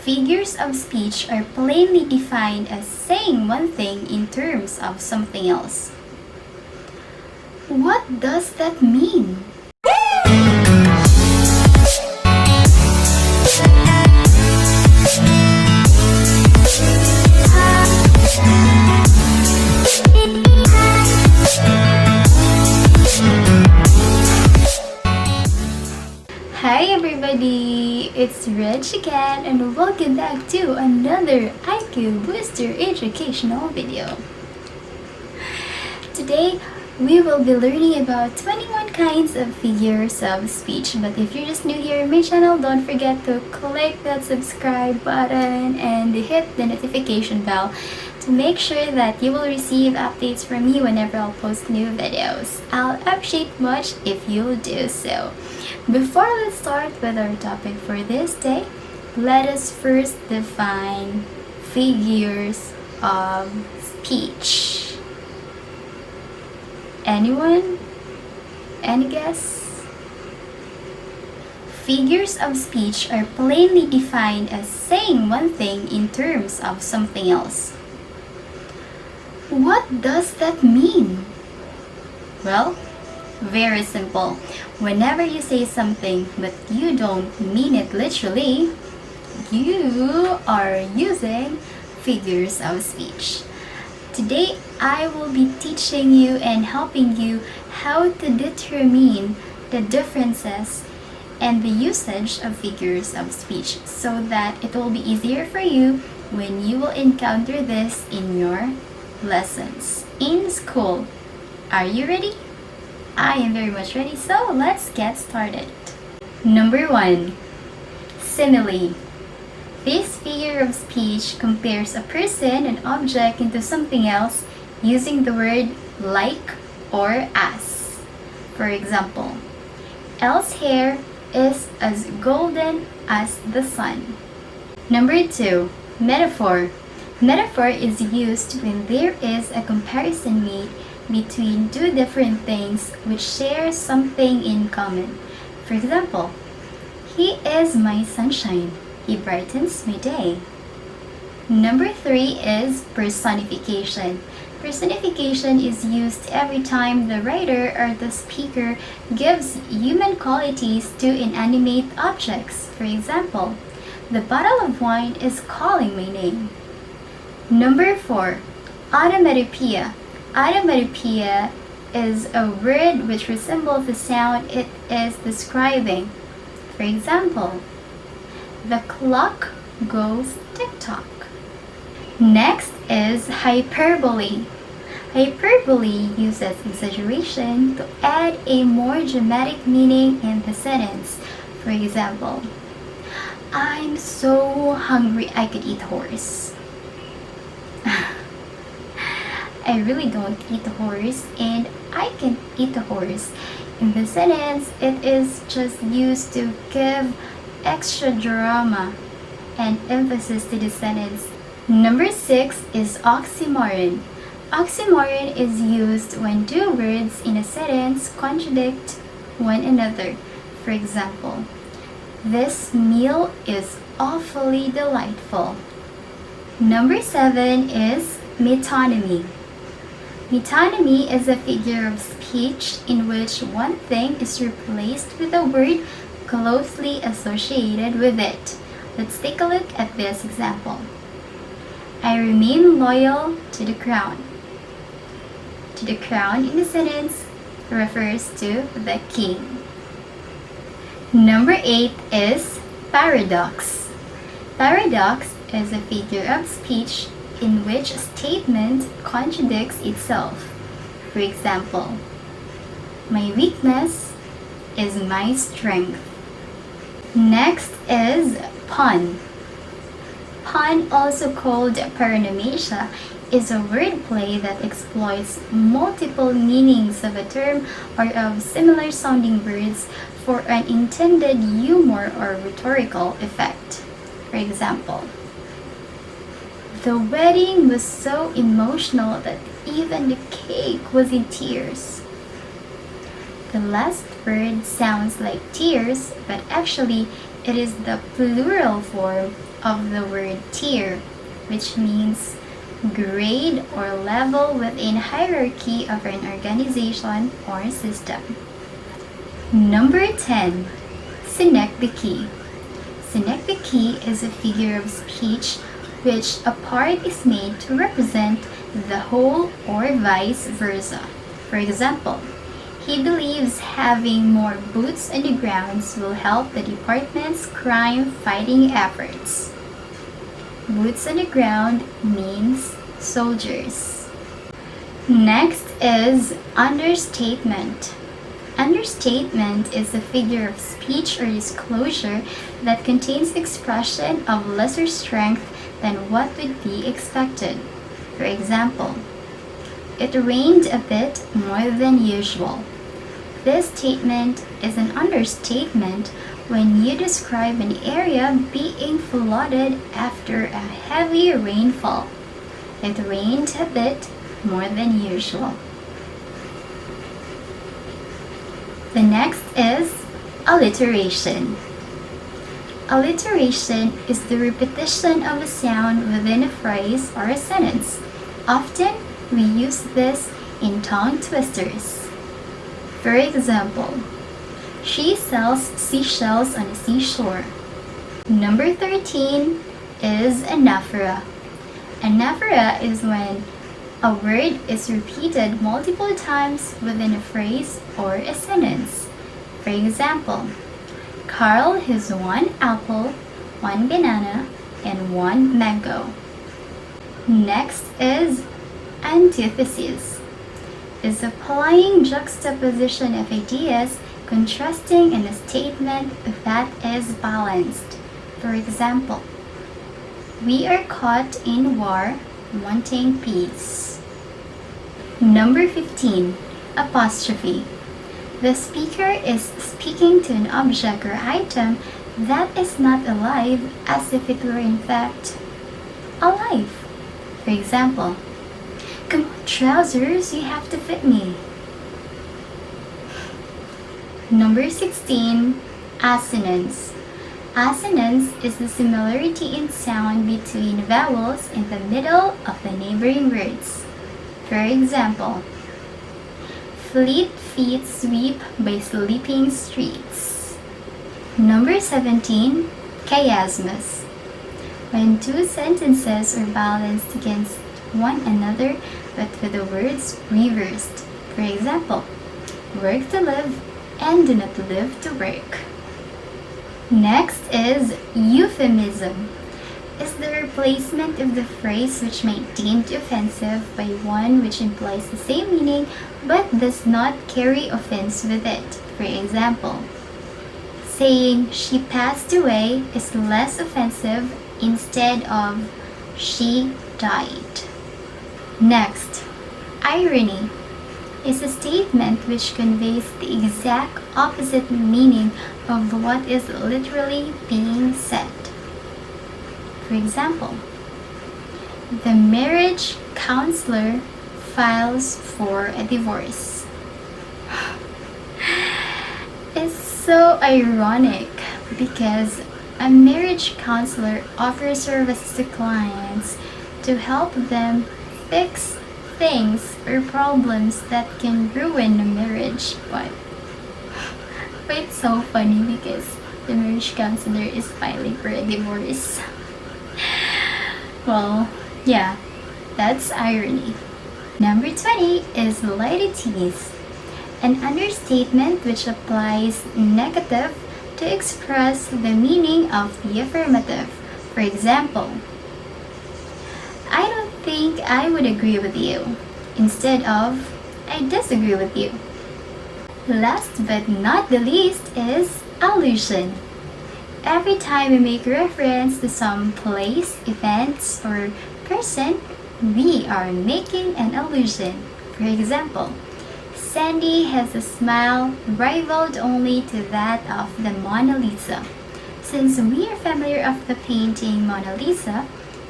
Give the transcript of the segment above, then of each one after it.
Figures of speech are plainly defined as saying one thing in terms of something else. What does that mean? Hi everybody, it's Redge again and welcome back to another IQ Booster educational video. Today, we will be learning about 21 kinds of figures of speech. But if you're just new here in my channel, don't forget to click that subscribe button and hit the notification bell to make sure that you will receive updates from me whenever I'll post new videos. I'll appreciate much if you'll do so. Before we start with our topic for this day, let us first define figures of speech. Anyone? Any guess? Figures of speech are plainly defined as saying one thing in terms of something else. What does that mean? Well, very simple. Whenever you say something but you don't mean it literally, you are using figures of speech. Today, I will be teaching you and helping you how to determine the differences and the usage of figures of speech so that it will be easier for you when you will encounter this in your lessons in school. Are you ready? I am very much ready, so let's get started. Number 1. Simile. This figure of speech compares a person and object into something else using the word like or as. For example, Elle's hair is as golden as the sun. Number 2. Metaphor. Metaphor is used when there is a comparison made between two different things which share something in common. For example, he is my sunshine. He brightens my day. Number 3 is personification. Personification is used every time the writer or the speaker gives human qualities to inanimate objects. For example, the bottle of wine is calling my name. Number 4, onomatopoeia. Onomatopoeia is a word which resembles the sound it is describing. For example, the clock goes tick-tock. Next is hyperbole. Hyperbole uses exaggeration to add a more dramatic meaning in the sentence. For example, I'm so hungry I could eat horse. I really don't eat a horse and I can eat a horse. In the sentence, it is just used to give extra drama and emphasis to the sentence. Number 6 is oxymoron. Oxymoron is used when two words in a sentence contradict one another. For example, this meal is awfully delightful. Number 7 is metonymy. Metonymy is a figure of speech in which one thing is replaced with a word closely associated with it. Let's take a look at this example. I remain loyal to the crown. To the crown in the sentence refers to the king. Number 8 is paradox. Paradox is a figure of speech in which a statement contradicts itself. For example, my weakness is my strength. Next is pun. Pun, also called paronomasia, is a wordplay that exploits multiple meanings of a term or of similar sounding words for an intended humor or rhetorical effect. For example, the wedding was so emotional that even the cake was in tears. The last word sounds like tears, but actually it is the plural form of the word tier, which means grade or level within hierarchy of an organization or system. Number 10. Synecdoche. Synecdoche is a figure of speech which a part is made to represent the whole or vice versa. For example, he believes having more boots on the grounds will help the department's crime-fighting efforts. Boots on the ground means soldiers. Next is understatement. Understatement is a figure of speech or disclosure that contains expression of lesser strength than what would be expected. For example, it rained a bit more than usual. This statement is an understatement when you describe an area being flooded after a heavy rainfall. It rained a bit more than usual. The next is alliteration. Alliteration is the repetition of a sound within a phrase or a sentence. Often, we use this in tongue twisters. For example, she sells seashells on the seashore. Number 13 is anaphora. Anaphora is when a word is repeated multiple times within a phrase or a sentence. For example, Carl has 1 apple, 1 banana, and 1 mango. Next is antithesis. Is applying juxtaposition of ideas contrasting in a statement that is balanced. For example, we are caught in war, wanting peace. Number 15. Apostrophe. The speaker is speaking to an object or item that is not alive as if it were in fact alive. For example, come on, trousers, you have to fit me. Number 16. Assonance. Assonance is the similarity in sound between vowels in the middle of the neighboring words. For example, fleet feet sweep by sleeping streets. Number 17. Chiasmus. When two sentences are balanced against one another but with the words reversed. For example, work to live and do not live to work. Next is euphemism. Is the replacement of the phrase which may be deemed offensive by one which implies the same meaning but does not carry offense with it. For example, saying she passed away is less offensive instead of she died. Next, irony is a statement which conveys the exact opposite meaning of what is literally being said. For example, the marriage counselor files for a divorce. It's so ironic because a marriage counselor offers services to clients to help them fix things or problems that can ruin a marriage, but it's so funny because the marriage counselor is filing for a divorce. Well, yeah, that's irony. Number 20 is LITOTES, an understatement which applies negative to express the meaning of the affirmative. For example, I don't think I would agree with you, instead of I disagree with you. Last but not the least is allusion. Every time we make reference to some place, events, or person, we are making an allusion. For example, Sandy has a smile rivaled only to that of the Mona Lisa. Since we are familiar of the painting Mona Lisa,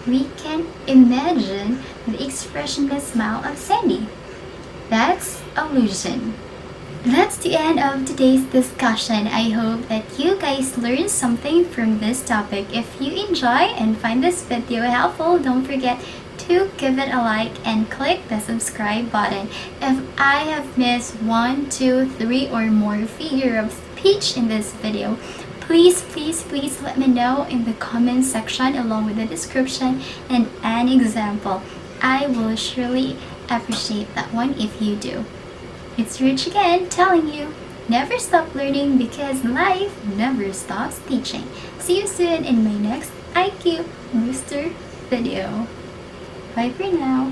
we can imagine the expressionless smile of Sandy. That's allusion. That's the end of today's discussion. I hope that you guys learned something from this topic. If you enjoy and find this video helpful, don't forget to give it a like and click the subscribe button. If I have missed 1, 2, 3 or more figure of speech in this video, please let me know in the comment section along with the description and an example. I will surely appreciate that one if you do. It's Rich again telling you, never stop learning because life never stops teaching. See you soon in my next IQ Booster video. Bye for now.